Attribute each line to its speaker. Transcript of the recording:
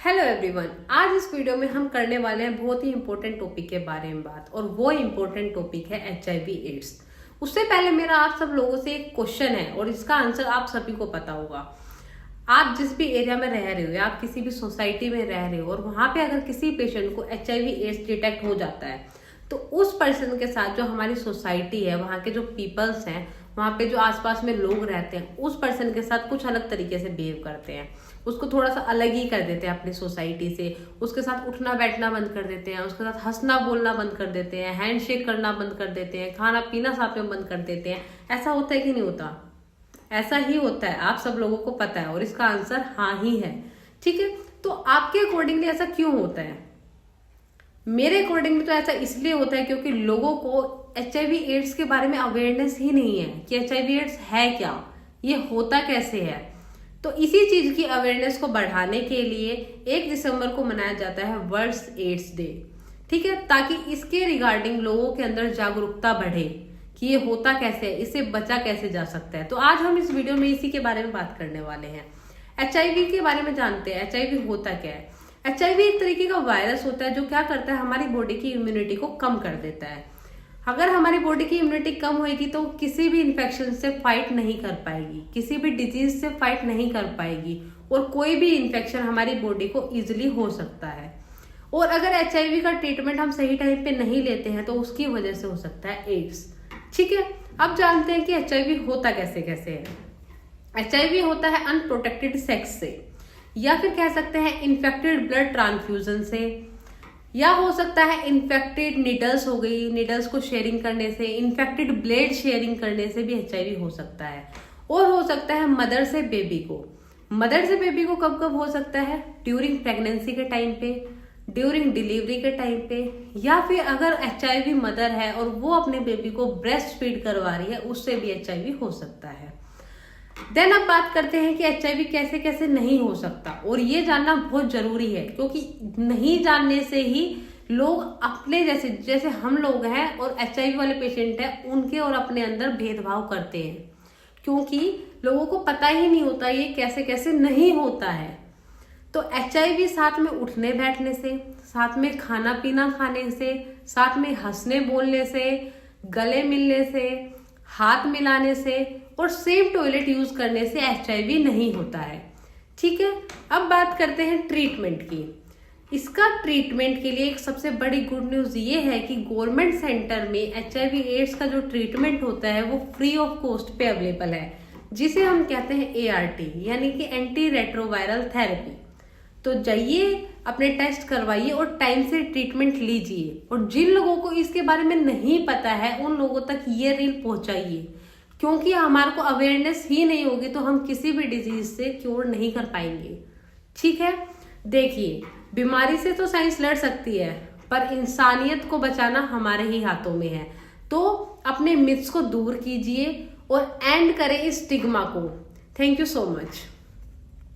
Speaker 1: Hello everyone, आज इस video में हम करने वाले हैं बहुत ही इंपॉर्टेंट टॉपिक के बारे में बात, और वो इंपॉर्टेंट टॉपिक है HIV एड्स। उससे पहले मेरा आप सब लोगों से एक क्वेश्चन है और इसका आंसर आप सभी को पता होगा। आप जिस भी एरिया में रह रहे हो या आप किसी भी सोसाइटी में रह रहे हो और वहां पे अगर किसी पेशेंट को HIV एड्स डिटेक्ट हो जाता है तो उस पर्सन के साथ जो हमारी सोसाइटी है, वहाँ के जो पीपल्स हैं, वहाँ पे जो आसपास में लोग रहते हैं, उस पर्सन के साथ कुछ अलग तरीके से बिहेव करते हैं। उसको थोड़ा सा अलग ही कर देते हैं अपनी सोसाइटी से। उसके साथ उठना बैठना बंद कर देते हैं, उसके साथ हंसना बोलना बंद कर देते हैं, हैंडशेक करना बंद कर देते हैं, खाना पीना साथ में बंद कर देते हैं। ऐसा होता है कि नहीं होता? ऐसा ही होता है, आप सब लोगों को पता है और इसका आंसर हाँ ही है। ठीक है, तो आपके अकॉर्डिंगली ऐसा क्यों होता है? मेरे अकॉर्डिंग तो ऐसा इसलिए होता है क्योंकि लोगों को HIV एड्स के बारे में अवेयरनेस ही नहीं है कि HIV एड्स है क्या, ये होता कैसे है। तो इसी चीज की अवेयरनेस को बढ़ाने के लिए 1 दिसंबर को मनाया जाता है वर्ल्ड एड्स डे। ठीक है, ताकि इसके रिगार्डिंग लोगों के अंदर जागरूकता बढ़े कि ये होता कैसे है, इससे बचा कैसे जा सकता है। तो आज हम इस वीडियो में इसी के बारे में बात करने वाले हैं। HIV के बारे में जानते हैं, HIV होता क्या है। HIV एक तरीके का वायरस होता है जो क्या करता है, हमारी बॉडी की इम्यूनिटी को कम कर देता है। अगर हमारी बॉडी की इम्यूनिटी कम होगी तो किसी भी इन्फेक्शन से फाइट नहीं कर पाएगी, किसी भी डिजीज से फाइट नहीं कर पाएगी और कोई भी इन्फेक्शन हमारी बॉडी को इजिली हो सकता है। और अगर HIV का ट्रीटमेंट हम सही टाइम पे नहीं लेते हैं तो उसकी वजह से हो सकता है एड्स। ठीक है, अब जानते हैं कि HIV होता कैसे कैसे है। HIV होता है अनप्रोटेक्टेड सेक्स से, या फिर कह सकते हैं इन्फेक्टेड ब्लड ट्रांसफ्यूजन से, या हो सकता है इन्फेक्टेड निडल्स हो गई, निडल्स को शेयरिंग करने से, इन्फेक्टेड ब्लेड शेयरिंग करने से भी HIV हो सकता है। और हो सकता है मदर से बेबी को। मदर से बेबी को कब कब हो सकता है? ड्यूरिंग प्रेगनेंसी के टाइम पे, ड्यूरिंग डिलीवरी के टाइम पे, या फिर अगर HIV मदर है और वो अपने बेबी को ब्रेस्ट फीड करवा रही है, उससे भी HIV हो सकता है। देन अब बात करते हैं कि HIV कैसे कैसे नहीं हो सकता, और ये जानना बहुत जरूरी है क्योंकि नहीं जानने से ही लोग अपने जैसे हम लोग हैं और HIV वाले पेशेंट हैं, उनके और अपने अंदर भेदभाव करते हैं क्योंकि लोगों को पता ही नहीं होता ये कैसे कैसे नहीं होता है। तो HIV साथ में उठने बैठने से, साथ में खाना पीना खाने से, साथ में हंसने बोलने से, गले मिलने से, हाथ मिलाने से और सेम टॉयलेट यूज करने से HIV नहीं होता है। ठीक है, अब बात करते हैं ट्रीटमेंट की। इसका ट्रीटमेंट के लिए एक सबसे बड़ी गुड न्यूज ये है कि गवर्नमेंट सेंटर में HIV एड्स का जो ट्रीटमेंट होता है वो फ्री ऑफ कॉस्ट पे अवेलेबल है, जिसे हम कहते हैं ART यानी कि एंटी रेट्रोवायरल थेरेपी। तो जाइए, अपने टेस्ट करवाइए और टाइम से ट्रीटमेंट लीजिए। और जिन लोगों को इसके बारे में नहीं पता है उन लोगों तक ये रील पहुंचाइए, क्योंकि हमारे को अवेयरनेस ही नहीं होगी तो हम किसी भी डिजीज से क्योर नहीं कर पाएंगे। ठीक है, देखिए, बीमारी से तो साइंस लड़ सकती है पर इंसानियत को बचाना हमारे ही हाथों में है। तो अपने मिथ्स को दूर कीजिए और एंड करें इस स्टिग्मा को। Thank you so much.